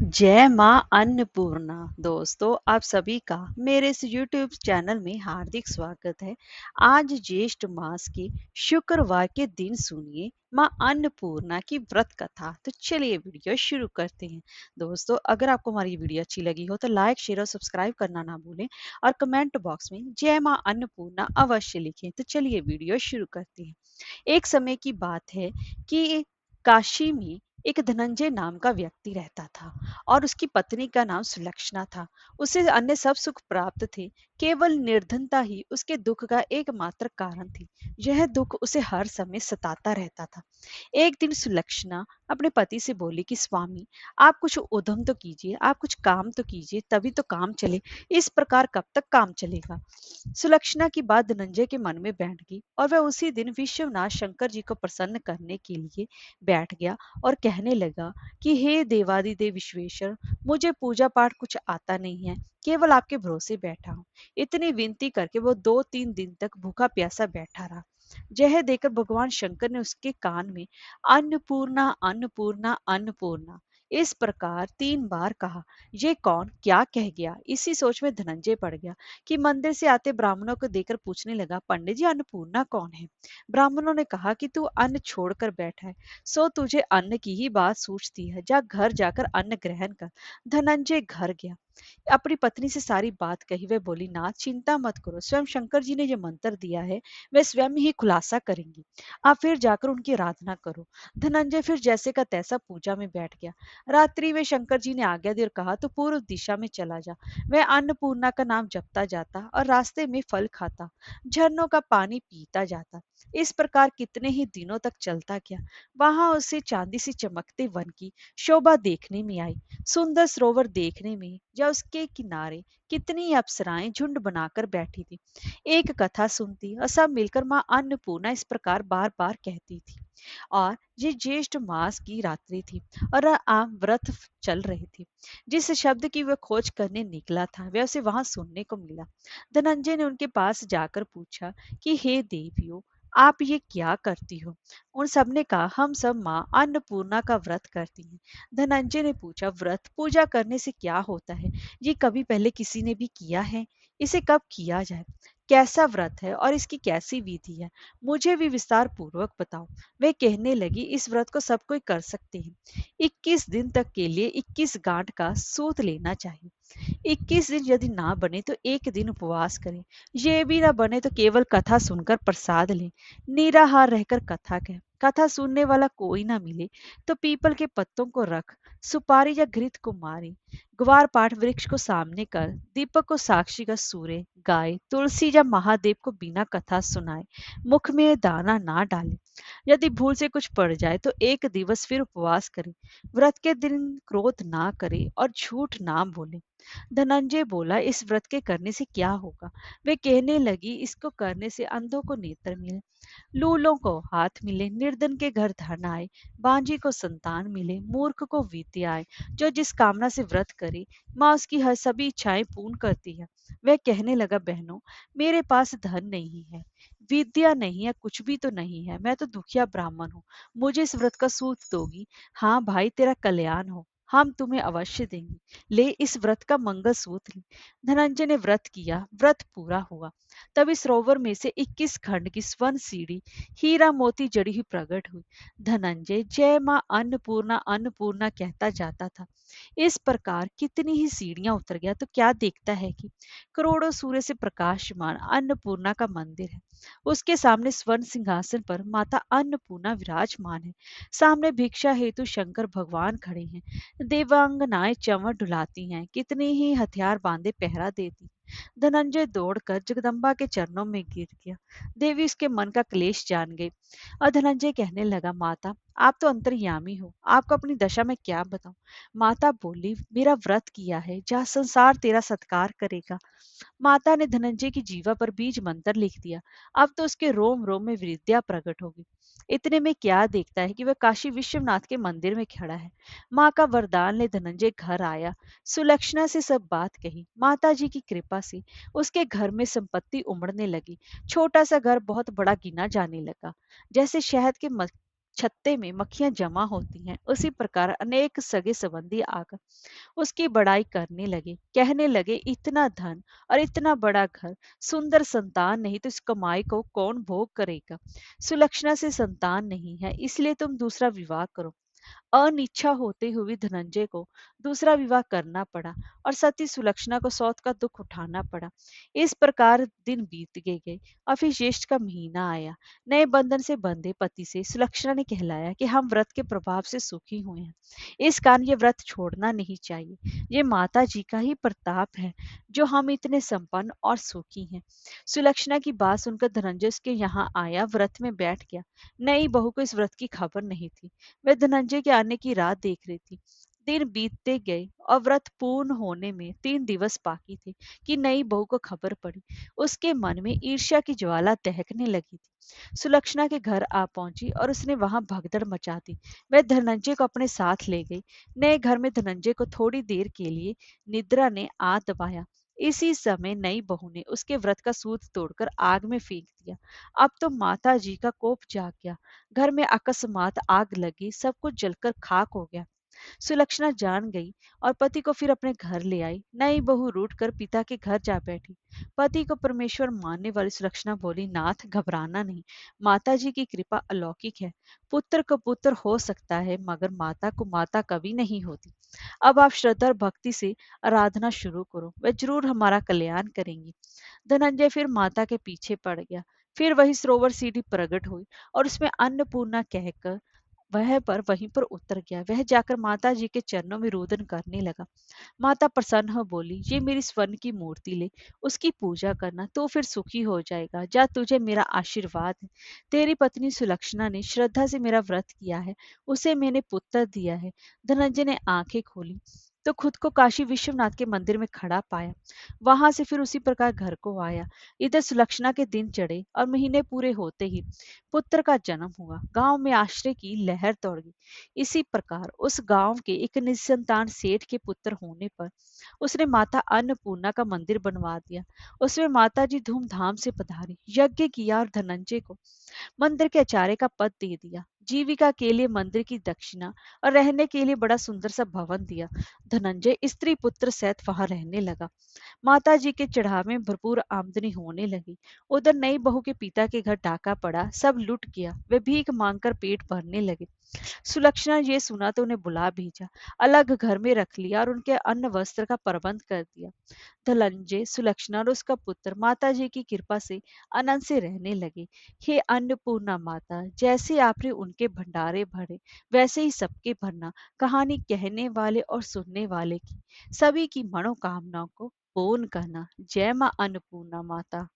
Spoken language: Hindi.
जय माँ अन्नपूर्णा। दोस्तों, आप सभी का मेरे इस यूट्यूब चैनल में हार्दिक स्वागत है। आज ज्येष्ठ मास के शुक्रवार के दिन सुनिए माँ अन्नपूर्णा की व्रत कथा। तो चलिए वीडियो शुरू करते हैं। दोस्तों, अगर आपको हमारी वीडियो अच्छी लगी हो तो लाइक शेयर और सब्सक्राइब करना ना भूलें और कमेंट बॉक्स में जय माँ अन्नपूर्णा अवश्य लिखें। तो चलिए वीडियो शुरू करते हैं। एक समय की बात है कि काशी में एक धनंजय नाम का व्यक्ति रहता था और उसकी पत्नी का नाम सुलक्षणा था। उसे अन्य सब सुख प्राप्त थे, केवल निर्धनता ही उसके दुख का एकमात्र कारण थी। यह दुख उसे हर समय सताता रहता था। एक दिन सुलक्षणा अपने पति से बोली कि स्वामी, आप कुछ उद्यम तो कीजिए, आप कुछ काम तो कीजिए, तभी तो काम चले। इस प्रकार कब तक काम चलेगा? सुलक्षणा की बात धनंजय के मन में बैठ गई और वह उसी दिन विश्वनाथ शंकर जी को प्रसन्न करने के लिए बैठ गया और कहने लगा कि हे देवादिदेव विश्वेश्वर, मुझे पूजा पाठ कुछ आता नहीं है, केवल आपके भरोसे बैठा हूँ। इतनी विनती करके वो 2-3 दिन तक भूखा प्यासा बैठा रहा। यह देखकर भगवान शंकर ने उसके कान में अन्नपूर्णा अन्नपूर्णा अन्नपूर्णा इस प्रकार 3 बार कहा। ये कौन क्या कह गया? इसी सोच में धनंजय पड़ गया कि मंदिर से आते ब्राह्मणों को देखकर पूछने लगा, पंडित जी, अन्नपूर्णा कौन है? ब्राह्मणों ने कहा कि तू अन्न छोड़कर बैठा है, सो तुझे अन्न की ही बात सूझती है। जा घर जाकर अन्न ग्रहण कर। धनंजय घर गया, अपनी पत्नी से सारी बात कही। वह बोली, नाथ चिंता मत करो, स्वयं शंकर जी ने जो मंत्र दिया है वह स्वयं ही खुलासा करेंगी। आप फिर जाकर उनकी आराधना करो। धनंजय फिर जैसे का तैसा पूजा में बैठ गया। रात्रि में शंकर जी ने आज्ञा दी और कहा, तो पूर्व दिशा में चला जा। वह अन्नपूर्णा का नाम जपता जाता और रास्ते में फल खाता, झरनों का पानी पीता जाता। इस प्रकार कितने ही दिनों तक चलता गया। वहां उसे चांदी से चमकते वन की शोभा देखने में आई। सुंदर सरोवर देखने में या उसके किनारे कितनी अप्सराएं झुंड बनाकर बैठी थी, एक कथा सुनती और सब मिलकर माँ अन्नपूर्णा इस प्रकार बार बार कहती थी। और ये ज्येष्ठ मास की रात्रि थी और आम व्रत चल रही थी। जिस शब्द की वह खोज करने निकला था वह उसे वहां सुनने को मिला। धनंजय ने उनके पास जाकर पूछा कि हे देवियों, आप ये क्या करती हो? उन सब ने कहा, हम सब माँ अन्नपूर्णा का व्रत करती हैं। धनंजय ने पूछा, व्रत पूजा करने से क्या होता है? ये कभी पहले किसी ने भी किया है? इसे कब किया जाए? कैसा व्रत है और इसकी कैसी विधि है? मुझे भी विस्तार पूर्वक बताओ। वे कहने लगी, इस व्रत को सब कोई कर सकते हैं। 21 दिन तक के लिए 21 गांठ का सूत लेना चाहिए। 21 दिन यदि ना बने तो एक दिन उपवास करें। ये भी ना बने तो केवल कथा सुनकर प्रसाद लें। निराहार रहकर कथा कहें। कथा सुनने वाला कोई ना मिले तो पीपल के पत्तों को रख, सुपारी या घृत को मारे, ग्वार पाठ वृक्ष को सामने कर, दीपक को साक्षी का सूर्य गाय, तुलसी या महादेव को बिना कथा सुनाए मुख में दाना ना डाले। यदि भूल से कुछ पड़ जाए तो एक दिवस फिर उपवास करे। व्रत के दिन क्रोध ना करे और झूठ ना बोले। धनंजय बोला, इस व्रत के करने से क्या होगा? वे कहने लगी, इसको करने से अंधों को नेत्र मिले, लूलों को हाथ मिले, निर्धन के घर धन आए, बांझी को संतान मिले, मूर्ख को विद्या आए। जो जिस कामना से व्रत करे माँ उसकी हर सभी इच्छाएं पूर्ण करती है। वह कहने लगा, बहनों, मेरे पास धन नहीं है, विद्या नहीं है, कुछ भी तो नहीं है, मैं तो दुखिया ब्राह्मण हूँ। मुझे इस व्रत का सूत दोगी? हाँ भाई, तेरा कल्याण हो, हम तुम्हें अवश्य देंगे। ले, इस व्रत का मंगल सूत्र ले। धनंजय ने व्रत किया, व्रत पूरा हुआ। तभी सरोवर में से 21 खंड की स्वर्ण सीढ़ी हीरा मोती जड़ी हुई प्रकट हुई। धनंजय जय माँ अन्नपूर्णा अन्नपूर्णा कहता जाता था। इस प्रकार कितनी ही सीढ़ियां उतर गया तो क्या देखता है कि करोड़ों सूर्य से प्रकाशमान अन्नपूर्णा का मंदिर है। उसके सामने स्वर्ण सिंहासन पर माता अन्नपूर्णा विराजमान है। सामने भिक्षा हेतु शंकर भगवान खड़े हैं। देवांगनाएं चंवर डुलाती हैं, कितने ही हथियार बांधे पहरा देती। धनंजय दौड़कर जगदम्बा के चरणों में गिर गया। देवी उसके मन का क्लेश जान गई और धनंजय कहने लगा, माता, आप तो अंतर्यामी हो, आपको अपनी दशा में क्या बताऊं? माता बोली, मेरा व्रत किया है, जहाँ संसार तेरा सत्कार करेगा। माता ने धनंजय की जीवा पर बीज मंत्र लिख दिया। अब तो उसके रोम रोम में विद्या प्रकट होगी। इतने में क्या देखता है कि वह काशी विश्वनाथ के मंदिर में खड़ा है। माँ का वरदान ले धनंजय घर आया, सुलक्षणा से सब बात कही। माता जी की कृपा से उसके घर में संपत्ति उमड़ने लगी। छोटा सा घर बहुत बड़ा गिना जाने लगा। जैसे शहद के छत्ते में मक्खियां जमा होती हैं, उसी प्रकार अनेक सगे संबंधी आकर उसकी बड़ाई करने लगे, कहने लगे, इतना धन और इतना बड़ा घर, सुंदर संतान नहीं तो इस कमाई को कौन भोग करेगा। सुलक्षणा से संतान नहीं है, इसलिए तुम दूसरा विवाह करो। अनिच्छा होते हुए धनंजय को दूसरा विवाह करना पड़ा और सती सुलक्षणा को सौत का दुख उठाना पड़ा। इस प्रकार दिन बीत गए और फिर ज्येष्ठ का महीना आया। नए बंधन से बंधे पति से सुलक्षणा ने कहलाया कि हम व्रत के प्रभाव से सुखी हुए हैं, इस कारण ये व्रत छोड़ना नहीं चाहिए। ये माता जी का ही प्रताप है जो हम इतने संपन्न और सुखी हैं। सुलक्षणा की बात सुनकर धनंजय उसके यहाँ आया, व्रत में बैठ गया। नई बहू को इस व्रत की खबर नहीं थी। वह धनंजय के आने की राह देख रही थी। दिन बीतते गए और व्रत पूर्ण होने में 3 दिवस बाकी थे कि नई बहू को खबर पड़ी। उसके मन में ईर्ष्या की ज्वाला दहकने लगी थी। सुलक्षणा के घर आ पहुंची और उसने वहां भगदड़ मचा दी। वह धनंजय को अपने साथ ले गई। नए घर में धनंजय को थोड़ी देर के लिए निद्रा ने आ दबाया। इसी समय नई बहू ने उसके व्रत का सूत तोड़कर आग में फेंक दिया। अब तो माता जी का कोप जाग गया। घर में अकस्मात आग लगी, सब कुछ जलकर खाक हो गया। सुलक्षणा जान गई और पति को फिर अपने घर ले आई। नई बहू रूठ कर पिता के घर जा बैठी। पति को परमेश्वर मानने वाली सुलक्षणा बोली, नाथ घबराना नहीं, माता जी की कृपा अलौकिक है। पुत्र को पुत्र हो सकता है मगर माता को माता कभी नहीं होती। अब आप श्रद्धा और भक्ति से आराधना शुरू करो, वह जरूर हमारा कल्याण करेंगी। धनंजय फिर माता के पीछे पड़ गया। फिर वही सरोवर सीढ़ी प्रकट हुई और उसमें अन्नपूर्णा कहकर वह पर वहीं पर उतर गया। वह जाकर माता जी के चरणों में रोदन करने लगा। माता प्रसन्न हो बोली, ये मेरी स्वर्ण की मूर्ति ले, उसकी पूजा करना तो फिर सुखी हो जाएगा। जा, तुझे मेरा आशीर्वाद है। तेरी पत्नी सुलक्षणा ने श्रद्धा से मेरा व्रत किया है, उसे मैंने पुत्र दिया है। धनंजय ने आंखें खोली तो खुद को काशी विश्वनाथ के मंदिर में खड़ा पाया। वहां से फिर उसी प्रकार घर को आया। इधर सुलक्षणा के दिन चढ़े और महीने पूरे होते ही पुत्र का जन्म हुआ। गांव में आश्रय की लहर दौड़ गई। इसी प्रकार उस गांव के एक निसंतान सेठ के पुत्र होने पर उसने माता अन्नपूर्णा का मंदिर बनवा दिया। उसमें माता जी धूमधाम से पधारी, यज्ञ किया और धनंजय को मंदिर के आचार्य का पद दे दिया। जीविका के लिए मंदिर की दक्षिणा और रहने के लिए बड़ा सुंदर सा भवन दिया। धनंजय स्त्री पुत्र सहित वहां रहने लगा। माता जी के चढ़ावे में भरपूर आमदनी होने लगी। उधर नई बहू के पिता के घर डाका पड़ा, सब लुट गया। वे भीख मांगकर पेट भरने लगे। सुलक्षणा ये सुना तो उन्हें बुला भेजा, अलग घर में रख लिया और उनके अन्न वस्त्र का प्रबंध कर दिया। धनंजय, सुलक्षणा और उसका पुत्र माता जी की कृपा से आनंद से रहने लगे। हे अन्नपूर्णा माता, जैसे आपने उनके भंडारे भरे वैसे ही सबके भरना। कहानी कहने वाले और सुनने वाले की सभी की मनोकामनाओं को पूर्ण करना। जय मां अन्नपूर्णा माता।